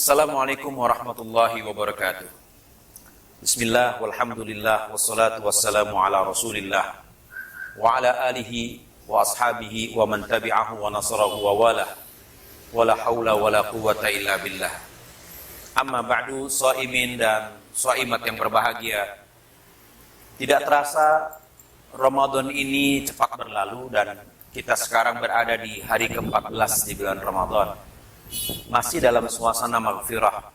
Assalamualaikum warahmatullahi wabarakatuh. Bismillah, walhamdulillah, wassalatu wassalamu ala rasulillah wa ala alihi wa ashabihi wa man tabi'ahu wa nasarahu wa wala wala hawla wala quwwata illa billah. Amma ba'du, shaimin dan shaimat yang berbahagia, tidak terasa Ramadan ini cepat berlalu dan kita sekarang berada di hari ke-14 di bulan Ramadan. Masih dalam suasana maghfirah,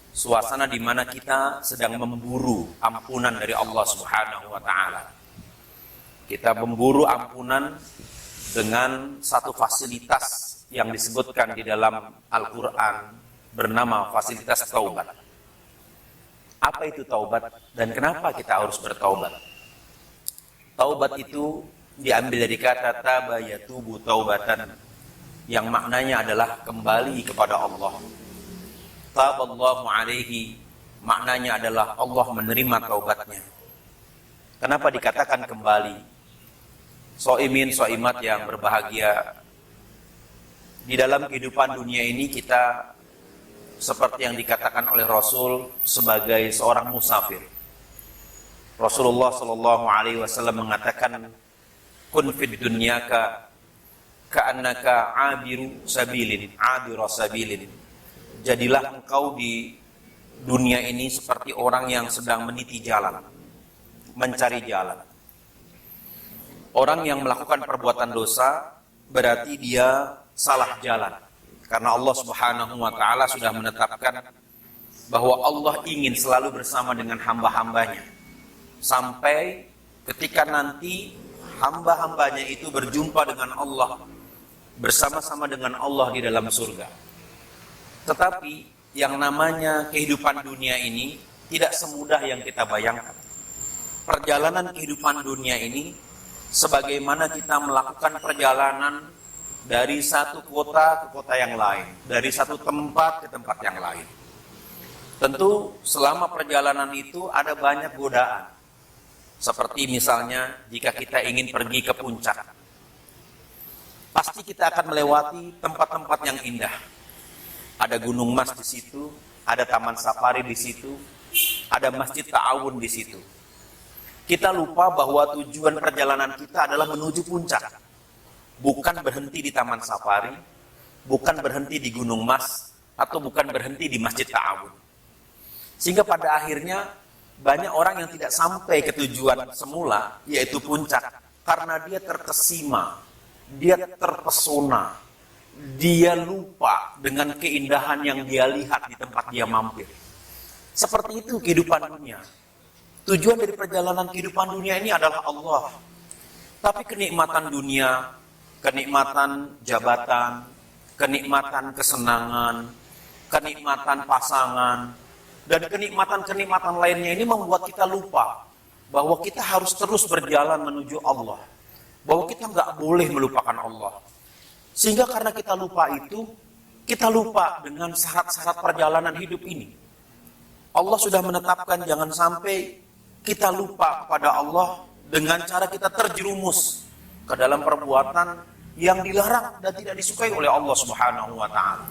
suasana di mana kita sedang memburu ampunan dari Allah Subhanahu wa Ta'ala. Kita memburu ampunan dengan satu fasilitas yang disebutkan di dalam Al-Quran bernama fasilitas taubat. Apa itu taubat dan kenapa kita harus bertaubat? Taubat itu diambil dari kata taba yatubu taubatan, yang maknanya adalah kembali kepada Allah. Taballahu alaihi, maknanya adalah Allah menerima taubatnya. Kenapa dikatakan kembali? Shaimin, shaimat yang berbahagia, di dalam kehidupan dunia ini kita seperti yang dikatakan oleh Rasul sebagai seorang musafir. Rasulullah Shallallahu Alaihi Wasallam mengatakan, kun fid dunyaka ka'annaka abiru sabilin, abira sabilin. Jadilah engkau di dunia ini seperti orang yang sedang meniti jalan, mencari jalan. Orang yang melakukan perbuatan dosa berarti dia salah jalan, karena Allah Subhanahu wa Ta'ala sudah menetapkan bahwa Allah ingin selalu bersama dengan hamba-hambanya sampai ketika nanti hamba-hambanya itu berjumpa dengan Allah, bersama-sama dengan Allah di dalam surga. Tetapi yang namanya kehidupan dunia ini tidak semudah yang kita bayangkan. Perjalanan kehidupan dunia ini sebagaimana kita melakukan perjalanan dari satu kota ke kota yang lain, dari satu tempat ke tempat yang lain. Tentu selama perjalanan itu ada banyak godaan. Seperti misalnya jika kita ingin pergi ke puncak, pasti kita akan melewati tempat-tempat yang indah. Ada Gunung Mas di situ, ada Taman Safari di situ, ada Masjid Ta'awun di situ. Kita lupa bahwa tujuan perjalanan kita adalah menuju puncak. Bukan berhenti di Taman Safari, bukan berhenti di Gunung Mas, atau bukan berhenti di Masjid Ta'awun. Sehingga pada akhirnya banyak orang yang tidak sampai ke tujuan semula, yaitu puncak, karena dia terkesima, dia terpesona, dia lupa dengan keindahan yang dia lihat di tempat dia mampir. Seperti itu kehidupan dunia. Tujuan dari perjalanan kehidupan dunia ini adalah Allah. Tapi kenikmatan dunia, kenikmatan jabatan, kenikmatan kesenangan, kenikmatan pasangan, dan kenikmatan-kenikmatan lainnya ini membuat kita lupa bahwa kita harus terus berjalan menuju Allah, bahwa kita nggak boleh melupakan Allah. Sehingga karena kita lupa itu, kita lupa dengan syarat-syarat perjalanan hidup ini. Allah sudah menetapkan jangan sampai kita lupa kepada Allah dengan cara kita terjerumus ke dalam perbuatan yang dilarang dan tidak disukai oleh Allah Subhanahu wa Ta'ala.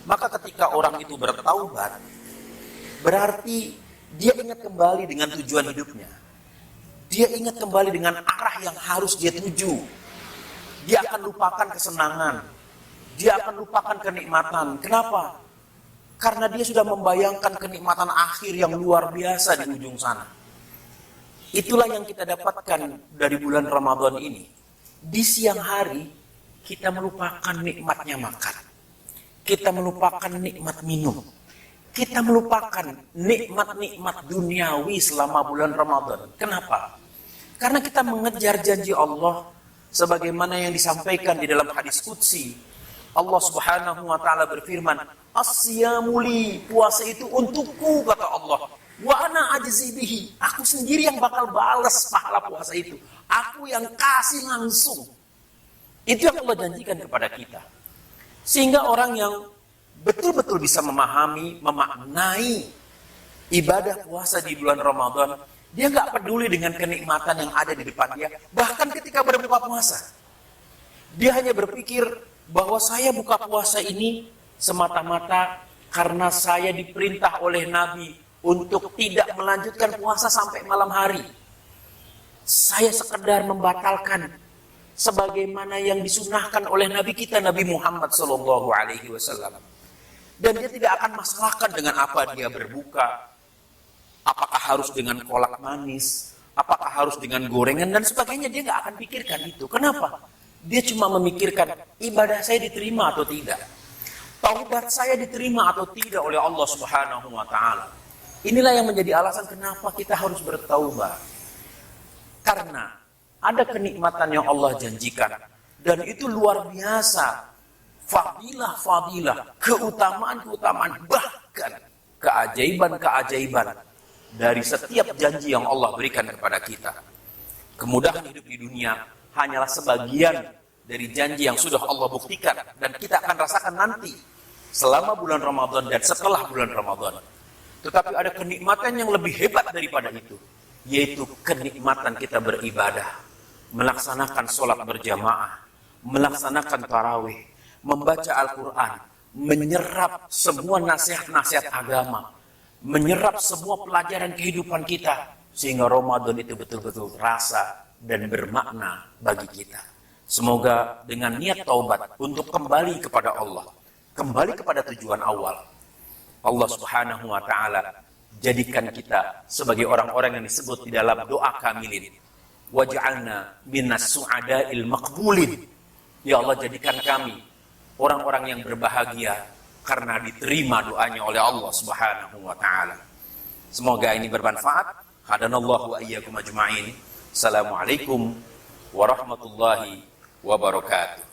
Maka ketika orang itu bertaubat, berarti dia ingat kembali dengan tujuan hidupnya. Dia ingat kembali dengan arah yang harus dia tuju. Dia akan lupakan kesenangan. Dia akan lupakan kenikmatan. Kenapa? Karena dia sudah membayangkan kenikmatan akhir yang luar biasa di ujung sana. Itulah yang kita dapatkan dari bulan Ramadan ini. Di siang hari, kita melupakan nikmatnya makan. Kita melupakan nikmat minum. Kita melupakan nikmat-nikmat duniawi selama bulan Ramadan. Kenapa? Karena kita mengejar janji Allah sebagaimana yang disampaikan di dalam hadis qudsi. Allah Subhanahu wa Ta'ala berfirman, "As-siyamuli, puasa itu untukku," kata Allah. "Wa ana ajzi bihi," aku sendiri yang bakal balas pahala puasa itu. Aku yang kasih langsung. Itu yang Allah janjikan kepada kita. Sehingga orang yang betul-betul bisa memahami, memaknai ibadah puasa di bulan Ramadan, dia nggak peduli dengan kenikmatan yang ada di depan dia. Bahkan ketika berbuka puasa, dia hanya berpikir bahwa saya buka puasa ini semata-mata karena saya diperintah oleh Nabi untuk tidak melanjutkan puasa sampai malam hari. Saya sekedar membatalkan sebagaimana yang disunahkan oleh Nabi kita, Nabi Muhammad SAW. Dan dia tidak akan masalahkan dengan apa dia berbuka, apakah harus dengan kolak manis, apakah harus dengan gorengan dan sebagainya. Dia nggak akan pikirkan itu. Kenapa? Dia cuma memikirkan ibadah saya diterima atau tidak, taubat saya diterima atau tidak oleh Allah Subhanahu wa Ta'ala. Inilah yang menjadi alasan kenapa kita harus bertaubat. Karena ada kenikmatan yang Allah janjikan, dan itu luar biasa. Fadilah-fadilah, keutamaan-keutamaan, bahkan keajaiban-keajaiban dari setiap janji yang Allah berikan kepada kita. Kemudahan hidup di dunia hanyalah sebagian dari janji yang sudah Allah buktikan dan kita akan rasakan nanti selama bulan Ramadan dan setelah bulan Ramadan. Tetapi ada kenikmatan yang lebih hebat daripada itu, yaitu kenikmatan kita beribadah, melaksanakan sholat berjamaah, melaksanakan tarawih, membaca Al-Quran, menyerap semua nasihat-nasihat agama, menyerap semua pelajaran kehidupan kita, sehingga Ramadan itu betul-betul terasa dan bermakna bagi kita. Semoga dengan niat taubat untuk kembali kepada Allah, kembali kepada tujuan awal, Allah Subhanahu wa Ta'ala jadikan kita sebagai orang-orang yang disebut di dalam doa kamilin, waj'alna minas su'ada'il maqbulin. Ya Allah, jadikan kami orang-orang yang berbahagia karena diterima doanya oleh Allah Subhanahu wa Ta'ala. Semoga ini bermanfaat. Hadanallahu wa iyyakum ajma'in. Assalamualaikum warahmatullahi wabarakatuh.